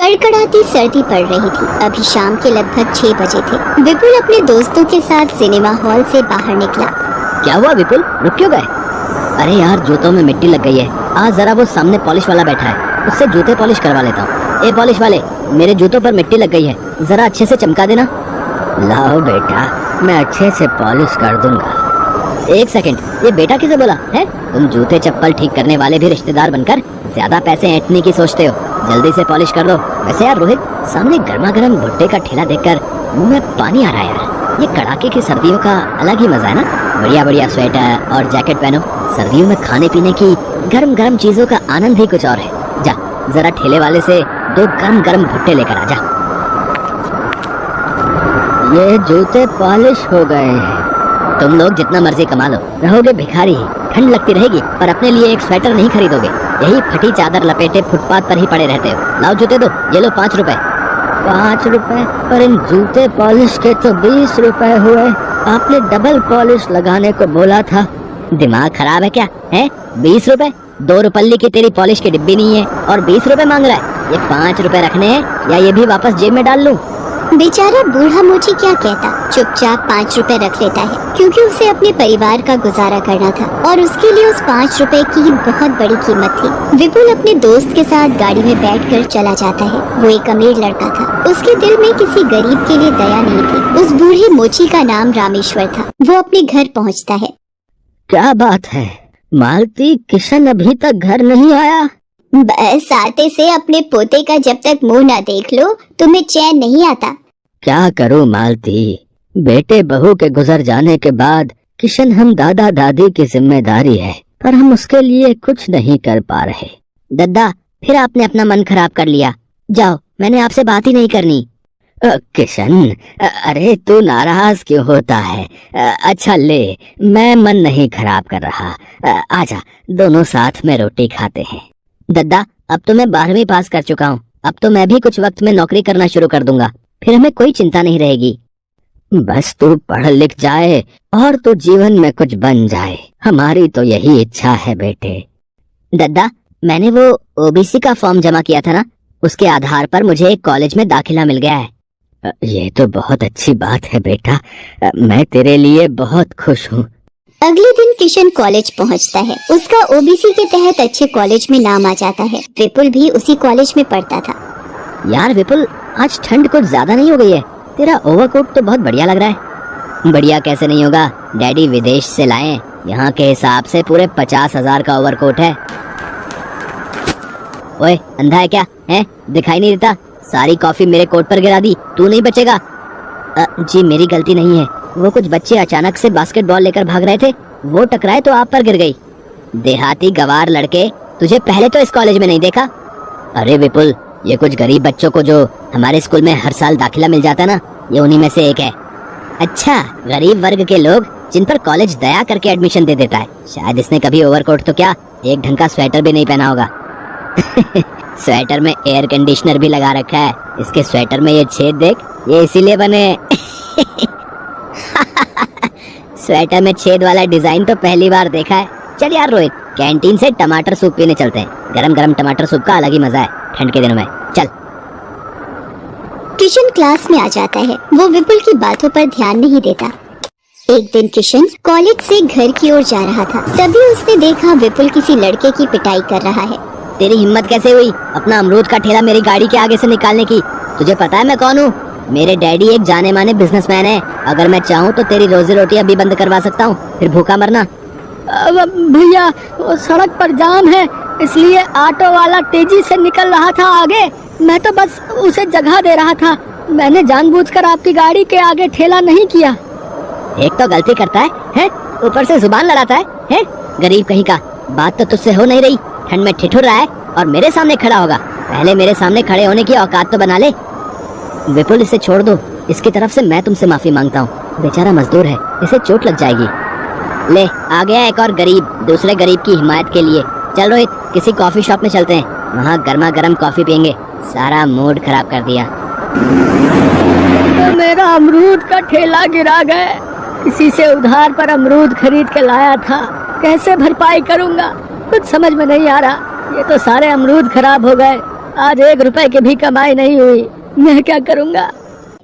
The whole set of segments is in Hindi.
कड़कड़ाती सर्दी पड़ रही थी। अभी शाम के लगभग 6 बजे थे। विपुल अपने दोस्तों के साथ सिनेमा हॉल से बाहर निकला। क्या हुआ विपुल, रुक क्यों गए? अरे यार, जूतों में मिट्टी लग गई है। आज जरा वो सामने पॉलिश वाला बैठा है, उससे जूते पॉलिश करवा लेता हूँ। ए पॉलिश वाले, मेरे जूतों पर मिट्टी लग गई है, जरा अच्छे से चमका देना। लाओ बेटा, मैं अच्छे से पॉलिश कर दूंगा। एक सेकंड, ये बेटा किसे बोला है? तुम जूते चप्पल ठीक करने वाले भी रिश्तेदार बनकर ज्यादा पैसे ऐंठने की सोचते हो। जल्दी से पॉलिश कर दो। वैसे यार रोहित, सामने गर्मा गर्म भुट्टे का ठेला देखकर मुंह में पानी आ रहा है यार। ये कड़ाके की सर्दियों का अलग ही मजा है ना। बढ़िया बढ़िया स्वेटर और जैकेट पहनो। सर्दियों में खाने पीने की गर्म गर्म चीजों का आनंद ही कुछ और है। जा जरा ठेले वाले से 2 गर्म गर्म भुट्टे लेकर आ जा। ये जूते पॉलिश हो गए हैं। तुम लोग जितना मर्जी कमा लो, रहोगे भिखारी ही। ठंड लगती रहेगी पर अपने लिए एक स्वेटर नहीं खरीदोगे। यही फटी चादर लपेटे फुटपाथ पर ही पड़े रहते हो। लाओ जूते दो, ये लो 5 रुपए। 5 रुपए? पर इन जूते पॉलिश के तो 20 रुपए हुए। आपने डबल पॉलिश लगाने को बोला था। दिमाग खराब है क्या है? 20 रुपए? 2 रुपल्ली की तेरी पॉलिश की डिब्बी नहीं है और 20 रुपए मांग रहा है। ये 5 रुपए रखने हैं या ये भी वापस जेब में डाल लूं? बेचारा बूढ़ा मोची क्या कहता, चुपचाप 5 रुपए रख लेता है, क्योंकि उसे अपने परिवार का गुजारा करना था और उसके लिए उस 5 रुपए की बहुत बड़ी कीमत थी। विपुल अपने दोस्त के साथ गाड़ी में बैठकर चला जाता है। वो एक अमीर लड़का था। उसके दिल में किसी गरीब के लिए दया नहीं थी। उस बूढ़े मोची का नाम रामेश्वर था। वो अपने घर पहुँचता है। क्या बात है मालती, किशन अभी तक घर नहीं आया? बस आते से अपने पोते का जब तक मुंह न देख लो तुम्हें चैन नहीं आता। क्या करूं मालती, बेटे बहू के गुजर जाने के बाद किशन हम दादा दादी की जिम्मेदारी है, पर हम उसके लिए कुछ नहीं कर पा रहे। दद्दा, फिर आपने अपना मन खराब कर लिया। जाओ, मैंने आपसे बात ही नहीं करनी। किशन, अरे तू नाराज क्यों होता है? अच्छा ले, मैं मन नहीं खराब कर रहा। आजा, दोनों साथ में रोटी खाते हैं। दद्दा, अब तो मैं 12वीं पास कर चुका हूँ। अब तो मैं भी कुछ वक्त में नौकरी करना शुरू कर दूंगा, फिर हमें कोई चिंता नहीं रहेगी। बस तू पढ़ लिख जाए और तू जीवन में कुछ बन जाए, हमारी तो यही इच्छा है बेटे। दद्दा, मैंने वो ओबीसी का फॉर्म जमा किया था ना, उसके आधार पर मुझे एक कॉलेज में दाखिला मिल गया है। ये तो बहुत अच्छी बात है बेटा, मैं तेरे लिए बहुत खुश हूँ। अगले दिन किशन कॉलेज पहुंचता है। उसका ओबीसी के तहत अच्छे कॉलेज में नाम आ जाता है। विपुल भी उसी कॉलेज में पढ़ता था। यार विपुल, आज ठंड कुछ ज्यादा नहीं हो गई है? तेरा ओवरकोट तो बहुत बढ़िया लग रहा है। बढ़िया कैसे नहीं होगा, डैडी विदेश से लाए। यहाँ के हिसाब से पूरे 50,000 का ओवरकोट है। ओए, अंधा है क्या? है दिखाई नहीं देता? सारी कॉफी मेरे कोट पर गिरा दी, तू नहीं बचेगा। जी मेरी गलती नहीं है, वो कुछ बच्चे अचानक से बास्केटबॉल लेकर भाग रहे थे, वो टकराए तो आप पर गिर गई। देहाती गवार लड़के, तुझे पहले तो इस कॉलेज में नहीं देखा? अरे विपुल, ये कुछ गरीब बच्चों को जो हमारे स्कूल में हर साल दाखिला मिल जाता ना, ये उन्हीं में से एक है। अच्छा, गरीब वर्ग के लोग जिन पर कॉलेज दया करके एडमिशन दे देता है। शायद इसने कभी ओवरकोट तो क्या, एक ढंग का स्वेटर भी नहीं पहना होगा। स्वेटर में एयर कंडीशनर भी लगा रखा है। इसके स्वेटर में ये छेद देख, ये इसीलिए बने। स्वेटर में छेद वाला डिजाइन तो पहली बार देखा है। चल यार रोहित, कैंटीन से टमाटर सूप पीने चलते हैं। गरम गरम टमाटर सूप का अलग ही मजा है ठंड के दिनों में। चल। किशन क्लास में आ जाता है। वो विपुल की बातों पर ध्यान नहीं देता। एक दिन किशन कॉलेज से घर की ओर जा रहा था, तभी उसने देखा विपुल किसी लड़के की पिटाई कर रहा है। तेरी हिम्मत कैसे हुई अपना अमरूद का ठेला मेरी गाड़ी के आगे से निकालने की? तुझे पता है मैं कौन हूँ? मेरे डैडी एक जाने माने बिजनेसमैन है। अगर मैं चाहूँ तो तेरी रोजी रोटी अभी बंद करवा सकता हूँ, फिर भूखा मरना। भैया, वो सड़क पर जाम है, इसलिए ऑटो वाला तेजी से निकल रहा था आगे। मैं तो बस उसे जगह दे रहा था। मैंने जानबूझकर आपकी गाड़ी के आगे ठेला नहीं किया। एक तो गलती करता है, ऊपर से जुबान लड़ाता है? गरीब कहीं का। बात तो तुझसे हो नहीं रही। ठंड में ठिठुर रहा है और मेरे सामने खड़ा होगा। पहले मेरे सामने खड़े होने की औकात तो बना ले। विपुल, इसे छोड़ दो। इसकी तरफ से मैं तुमसे माफी मांगता हूँ। बेचारा मजदूर है, इसे चोट लग जाएगी। ले, आ गया एक और गरीब, दूसरे गरीब की हिमायत के लिए। चल रोहित, किसी कॉफी शॉप में चलते हैं, वहाँ गर्मा गर्म कॉफी पियेंगे। सारा मूड खराब कर दिया। तो मेरा अमरूद का ठेला गिरा गया। किसी से उधार पर अमरूद खरीद के लाया था, कैसे भरपाई करूँगा कुछ समझ में नहीं आ रहा। ये तो सारे अमरूद खराब हो गए। आज 1 रुपए की भी कमाई नहीं हुई, मैं क्या करूँगा।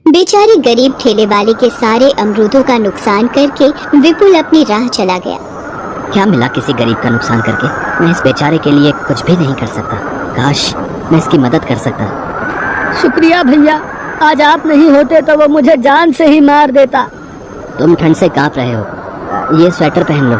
बेचारे गरीब ठेले वाले के सारे अमरूदों का नुकसान करके विपुल अपनी राह चला गया। क्या मिला किसी गरीब का नुकसान करके? मैं इस बेचारे के लिए कुछ भी नहीं कर सकता। काश मैं इसकी मदद कर सकता। शुक्रिया भैया, आज आप नहीं होते तो वो मुझे जान से ही मार देता। तुम ठंड से कांप रहे हो, ये स्वेटर पहन लो।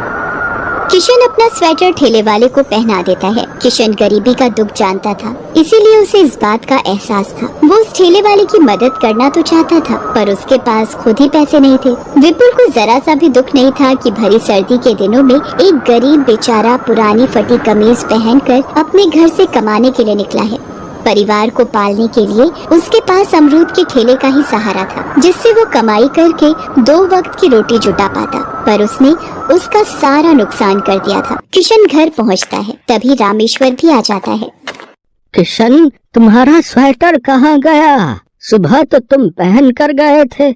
किशन अपना स्वेटर ठेले वाले को पहना देता है। किशन गरीबी का दुख जानता था, इसीलिए उसे इस बात का एहसास था। वो उस ठेले वाले की मदद करना तो चाहता था, पर उसके पास खुद ही पैसे नहीं थे। विपुल को जरा सा भी दुख नहीं था कि भरी सर्दी के दिनों में एक गरीब बेचारा पुरानी फटी कमीज पहनकर अपने घर से कमाने के लिए निकला है। परिवार को पालने के लिए उसके पास अमरूद के ठेले का ही सहारा था, जिससे वो कमाई करके 2 वक्त की रोटी जुटा पाता। पर उसने उसका सारा नुकसान कर दिया था। किशन घर पहुंचता है, तभी रामेश्वर भी आ जाता है। किशन, तुम्हारा स्वेटर कहाँ गया? सुबह तो तुम पहन कर गए थे।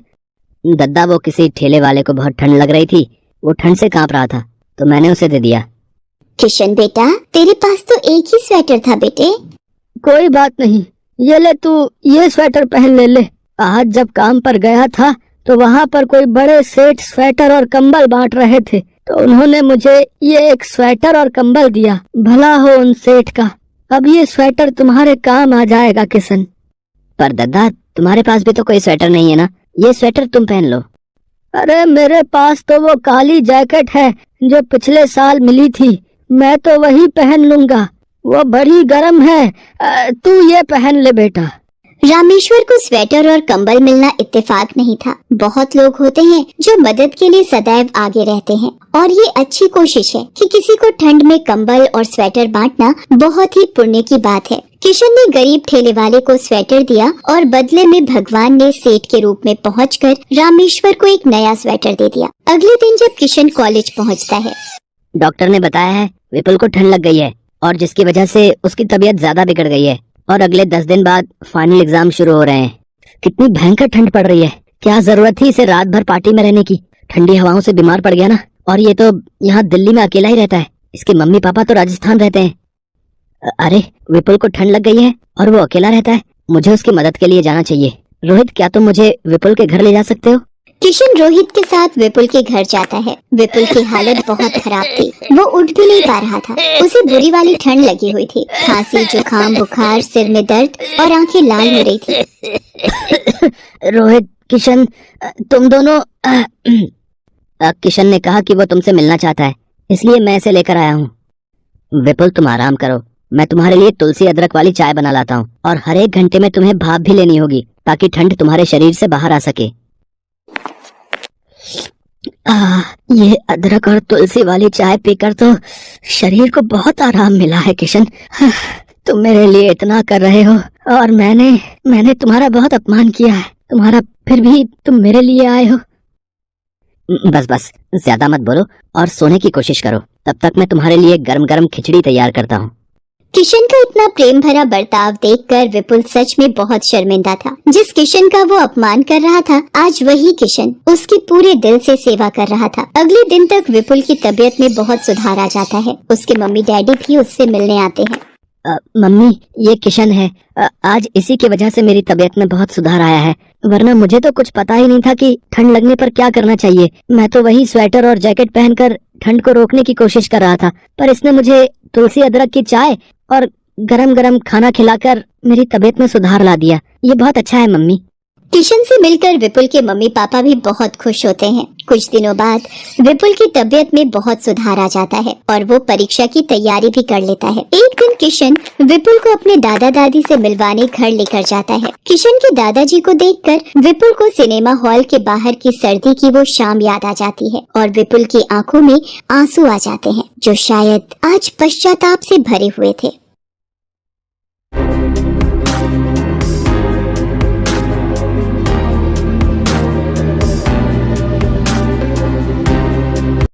दद्दा, वो किसी ठेले वाले को बहुत ठंड लग रही थी, वो ठंड से कांप रहा था तो मैंने उसे दे दिया। किशन बेटा, तेरे पास तो एक ही स्वेटर था बेटे। कोई बात नहीं, ये ले तू ये स्वेटर पहन ले। आज जब काम पर गया था तो वहाँ पर कोई बड़े सेठ स्वेटर और कंबल बांट रहे थे, तो उन्होंने मुझे ये एक स्वेटर और कंबल दिया। भला हो उन सेठ का। अब ये स्वेटर तुम्हारे काम आ जाएगा किशन। पर दद्दा, तुम्हारे पास भी तो कोई स्वेटर नहीं है ना, ये स्वेटर तुम पहन लो। अरे मेरे पास तो वो काली जैकेट है जो पिछले साल मिली थी, मैं तो वही पहन लूंगा, वो बड़ी गर्म है। तू ये पहन ले बेटा। रामेश्वर को स्वेटर और कंबल मिलना इत्तेफाक नहीं था। बहुत लोग होते हैं जो मदद के लिए सदैव आगे रहते हैं, और ये अच्छी कोशिश है कि किसी को ठंड में कंबल और स्वेटर बांटना बहुत ही पुण्य की बात है। किशन ने गरीब ठेले वाले को स्वेटर दिया और बदले में भगवान ने सेठ के रूप में पहुंचकर रामेश्वर को एक नया स्वेटर दे दिया। अगले दिन जब किशन कॉलेज पहुंचता है, डॉक्टर ने बताया है विपुल को ठंड लग गई है और जिसकी वजह से उसकी तबीयत ज्यादा बिगड़ गई है, और अगले 10 दिन बाद फाइनल एग्जाम शुरू हो रहे हैं। कितनी भयंकर ठंड पड़ रही है, क्या जरूरत थी इसे रात भर पार्टी में रहने की। ठंडी हवाओं से बीमार पड़ गया ना, और ये तो यहाँ दिल्ली में अकेला ही रहता है, इसके मम्मी पापा तो राजस्थान रहते हैं। अरे विपुल को ठंड लग गई है और वो अकेला रहता है, मुझे उसकी मदद के लिए जाना चाहिए। रोहित, क्या तुम मुझे विपुल के घर ले जा सकते हो? किशन रोहित के साथ विपुल के घर जाता है। विपुल की हालत बहुत खराब थी, वो उठ भी नहीं पा रहा था। उसे बुरी वाली ठंड लगी हुई थी, खांसी, जुकाम, बुखार, सिर में दर्द और आंखें लाल हो रही थी। रोहित, किशन, तुम दोनों किशन ने कहा कि वो तुमसे मिलना चाहता है, इसलिए मैं इसे लेकर आया हूँ। विपुल, तुम आराम करो, मैं तुम्हारे लिए तुलसी अदरक वाली चाय बना लाता हूँ, और हर 1 घंटे में तुम्हें भाप भी लेनी होगी ताकि ठंड तुम्हारे शरीर से बाहर आ सके। ये अदरक और तुलसी वाली चाय पीकर तो शरीर को बहुत आराम मिला है किशन। तुम मेरे लिए इतना कर रहे हो और मैंने तुम्हारा बहुत अपमान किया है तुम्हारा, फिर भी तुम मेरे लिए आए हो। बस ज्यादा मत बोलो और सोने की कोशिश करो, तब तक मैं तुम्हारे लिए गरम गरम खिचड़ी तैयार करता हूँ। किशन का इतना प्रेम भरा बर्ताव देखकर विपुल सच में बहुत शर्मिंदा था। जिस किशन का वो अपमान कर रहा था, आज वही किशन उसकी पूरे दिल से सेवा कर रहा था। अगले दिन तक विपुल की तबीयत में बहुत सुधार आ जाता है। उसके मम्मी डैडी भी उससे मिलने आते हैं। मम्मी, ये किशन है। आज इसी की वजह से मेरी तबीयत में बहुत सुधार आया है, वरना मुझे तो कुछ पता ही नहीं था कि ठंड लगने पर क्या करना चाहिए। मैं तो वही स्वेटर और जैकेट पहनकर ठंड को रोकने की कोशिश कर रहा था, पर इसने मुझे तुलसी अदरक की चाय और गरम गरम खाना खिलाकर मेरी तबीयत में सुधार ला दिया। ये बहुत अच्छा है मम्मी। किशन से मिलकर विपुल के मम्मी पापा भी बहुत खुश होते हैं। कुछ दिनों बाद विपुल की तबीयत में बहुत सुधार आ जाता है और वो परीक्षा की तैयारी भी कर लेता है। एक दिन किशन विपुल को अपने दादा दादी से मिलवाने घर लेकर जाता है। किशन के दादाजी को देखकर विपुल को सिनेमा हॉल के बाहर की सर्दी की वो शाम याद आ जाती है और विपुल की आंखों में आंसू आ जाते हैं, जो शायद आज पश्चाताप से भरे हुए थे।